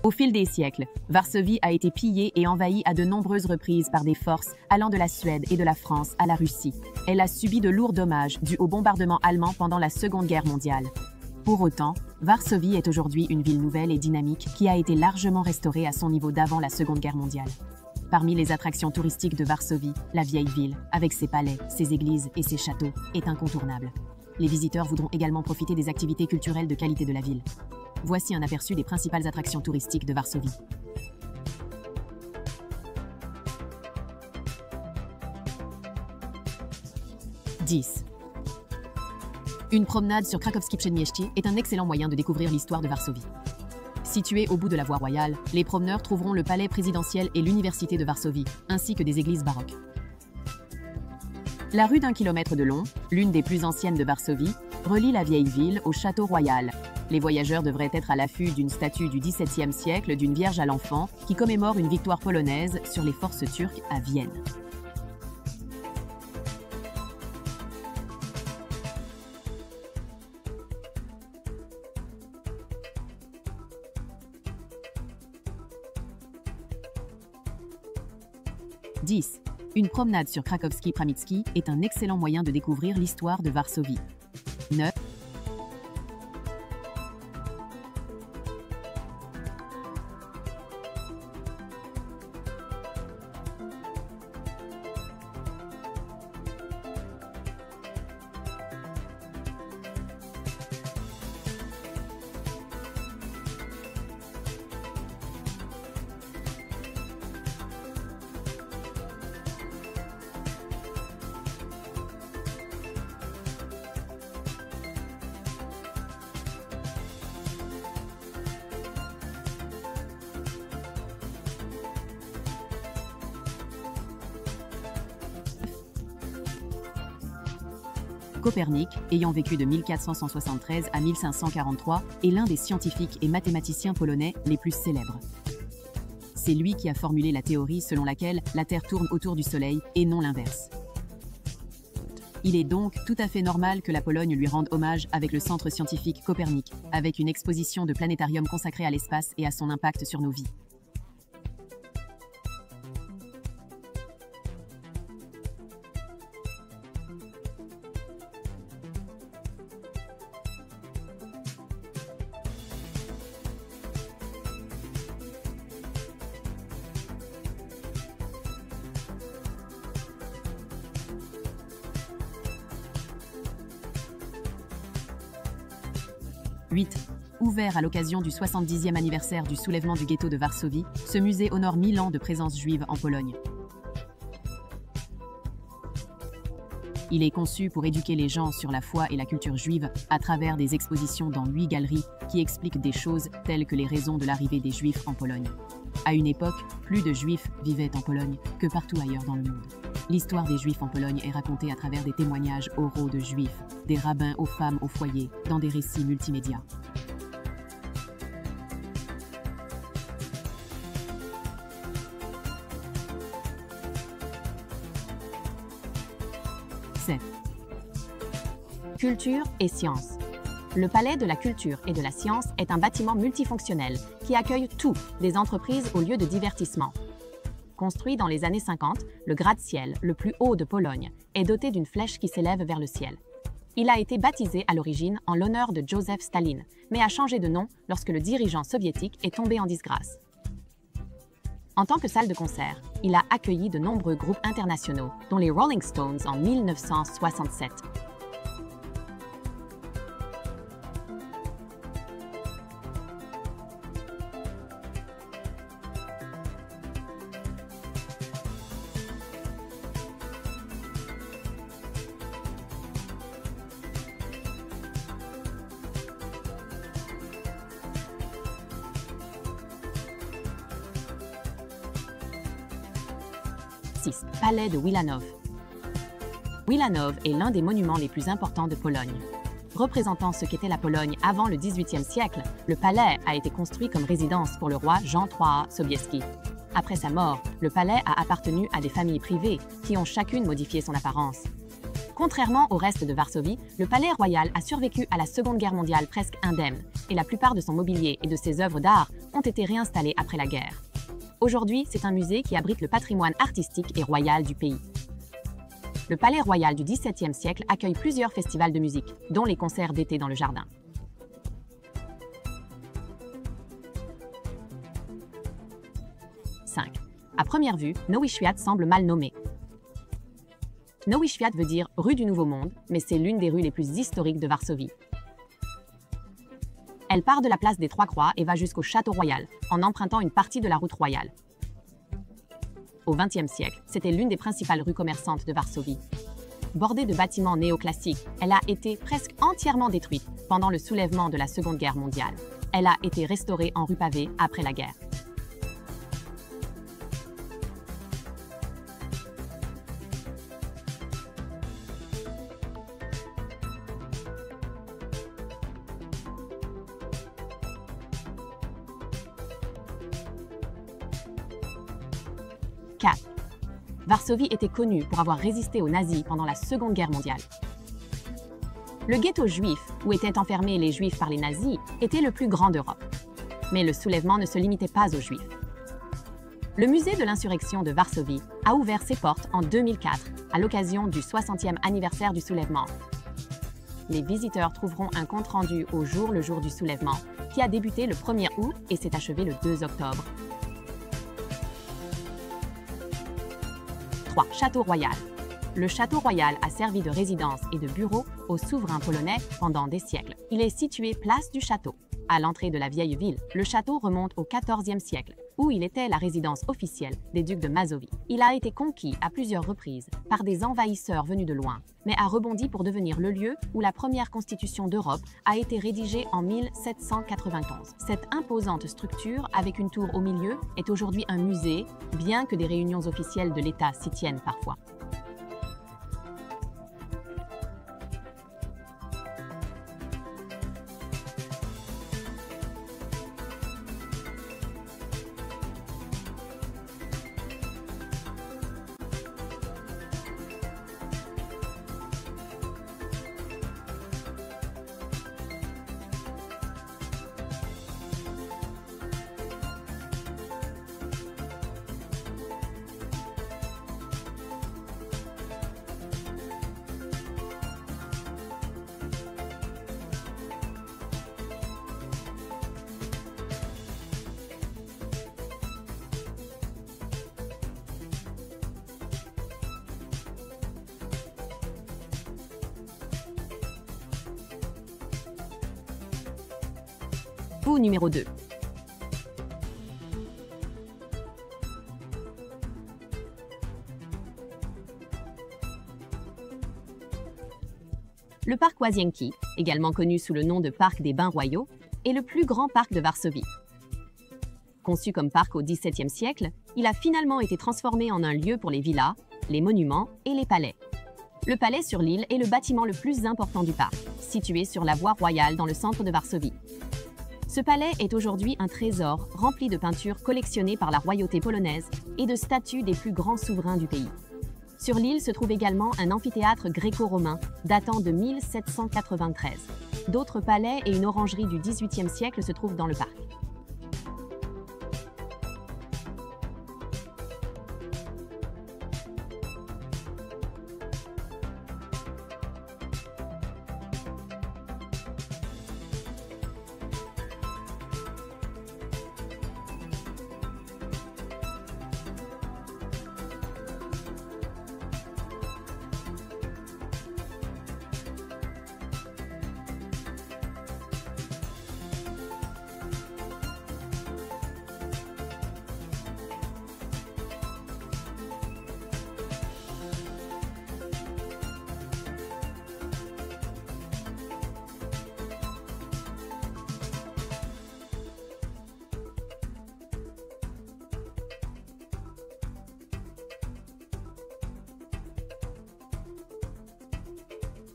Au fil des siècles, Varsovie a été pillée et envahie à de nombreuses reprises par des forces allant de la Suède et de la France à la Russie. Elle a subi de lourds dommages dus aux bombardements allemands pendant la Seconde Guerre mondiale. Pour autant, Varsovie est aujourd'hui une ville nouvelle et dynamique qui a été largement restaurée à son niveau d'avant la Seconde Guerre mondiale. Parmi les attractions touristiques de Varsovie, la vieille ville, avec ses palais, ses églises et ses châteaux, est incontournable. Les visiteurs voudront également profiter des activités culturelles de qualité de la ville. Voici un aperçu des principales attractions touristiques de Varsovie. « 10. Une promenade sur Krakowskie Przedmieście est un excellent moyen de découvrir l'histoire de Varsovie. Situé au bout de la voie royale, les promeneurs trouveront le palais présidentiel et l'université de Varsovie, ainsi que des églises baroques. La rue d'1 kilomètre de long, l'une des plus anciennes de Varsovie, relie la vieille ville au château royal. Les voyageurs devraient être à l'affût d'une statue du XVIIe siècle d'une Vierge à l'Enfant qui commémore une victoire polonaise sur les forces turques à Vienne. « 10. Une promenade sur Krakowskie Przedmieście est un excellent moyen de découvrir l'histoire de Varsovie. 9. Copernic, ayant vécu de 1473 à 1543, est l'un des scientifiques et mathématiciens polonais les plus célèbres. C'est lui qui a formulé la théorie selon laquelle la Terre tourne autour du Soleil et non l'inverse. Il est donc tout à fait normal que la Pologne lui rende hommage avec le centre scientifique Copernic, avec une exposition de planétarium consacrée à l'espace et à son impact sur nos vies. « 8. Ouvert à l'occasion du 70e anniversaire du soulèvement du ghetto de Varsovie, ce musée honore 1000 ans de présence juive en Pologne. Il est conçu pour éduquer les gens sur la foi et la culture juive à travers des expositions dans 8 galeries qui expliquent des choses telles que les raisons de l'arrivée des Juifs en Pologne. À une époque, plus de Juifs vivaient en Pologne que partout ailleurs dans le monde. L'histoire des Juifs en Pologne est racontée à travers des témoignages oraux de Juifs, des rabbins aux femmes au foyer, dans des récits multimédia. Culture et sciences. Le Palais de la Culture et de la Science est un bâtiment multifonctionnel qui accueille tout, des entreprises aux lieux de divertissement. Construit dans les années 50, le gratte-ciel, le plus haut de Pologne, est doté d'une flèche qui s'élève vers le ciel. Il a été baptisé à l'origine en l'honneur de Joseph Staline, mais a changé de nom lorsque le dirigeant soviétique est tombé en disgrâce. En tant que salle de concert, il a accueilli de nombreux groupes internationaux, dont les Rolling Stones en 1967. Palais de Wilanów. Wilanów est l'un des monuments les plus importants de Pologne. Représentant ce qu'était la Pologne avant le XVIIIe siècle, le palais a été construit comme résidence pour le roi Jean III Sobieski. Après sa mort, le palais a appartenu à des familles privées qui ont chacune modifié son apparence. Contrairement au reste de Varsovie, le palais royal a survécu à la Seconde Guerre mondiale presque indemne, et la plupart de son mobilier et de ses œuvres d'art ont été réinstallés après la guerre. Aujourd'hui, c'est un musée qui abrite le patrimoine artistique et royal du pays. Le palais royal du XVIIe siècle accueille plusieurs festivals de musique, dont les concerts d'été dans le jardin. À première vue, Nowy Świat semble mal nommé. Nowy Świat veut dire « rue du Nouveau Monde », mais c'est l'une des rues les plus historiques de Varsovie. Elle part de la place des Trois Croix et va jusqu'au Château Royal, en empruntant une partie de la route royale. Au XXe siècle, c'était l'une des principales rues commerçantes de Varsovie. Bordée de bâtiments néoclassiques, elle a été presque entièrement détruite pendant le soulèvement de la Seconde Guerre mondiale. Elle a été restaurée en rue pavée après la guerre. Varsovie était connue pour avoir résisté aux nazis pendant la Seconde Guerre mondiale. Le ghetto juif, où étaient enfermés les juifs par les nazis, était le plus grand d'Europe. Mais le soulèvement ne se limitait pas aux juifs. Le musée de l'insurrection de Varsovie a ouvert ses portes en 2004 à l'occasion du 60e anniversaire du soulèvement. Les visiteurs trouveront un compte-rendu au jour le jour du soulèvement, qui a débuté le 1er août et s'est achevé le 2 octobre. 3. Château Royal. Le Château Royal a servi de résidence et de bureau aux souverains polonais pendant des siècles. Il est situé place du Château. À l'entrée de la vieille ville, le château remonte au XIVe siècle, où il était la résidence officielle des ducs de Mazovie. Il a été conquis à plusieurs reprises par des envahisseurs venus de loin, mais a rebondi pour devenir le lieu où la première constitution d'Europe a été rédigée en 1791. Cette imposante structure, avec une tour au milieu, est aujourd'hui un musée, bien que des réunions officielles de l'État s'y tiennent parfois. Ou numéro 2. Le parc Łazienki, également connu sous le nom de parc des Bains Royaux, est le plus grand parc de Varsovie. Conçu comme parc au XVIIe siècle, il a finalement été transformé en un lieu pour les villas, les monuments et les palais. Le palais sur l'île est le bâtiment le plus important du parc, situé sur la voie royale dans le centre de Varsovie. Ce palais est aujourd'hui un trésor rempli de peintures collectionnées par la royauté polonaise et de statues des plus grands souverains du pays. Sur l'île se trouve également un amphithéâtre gréco-romain datant de 1793. D'autres palais et une orangerie du XVIIIe siècle se trouvent dans le parc.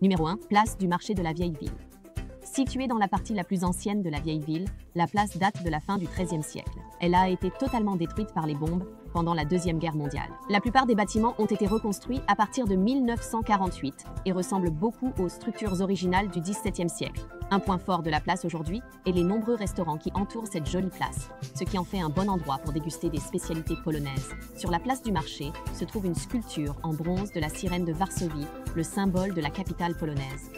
Numéro 1. Place du marché de la vieille ville. Située dans la partie la plus ancienne de la vieille ville, la place date de la fin du XIIIe siècle. Elle a été totalement détruite par les bombes pendant la Deuxième Guerre mondiale. La plupart des bâtiments ont été reconstruits à partir de 1948 et ressemblent beaucoup aux structures originales du XVIIe siècle. Un point fort de la place aujourd'hui est les nombreux restaurants qui entourent cette jolie place, ce qui en fait un bon endroit pour déguster des spécialités polonaises. Sur la place du marché se trouve une sculpture en bronze de la sirène de Varsovie, le symbole de la capitale polonaise.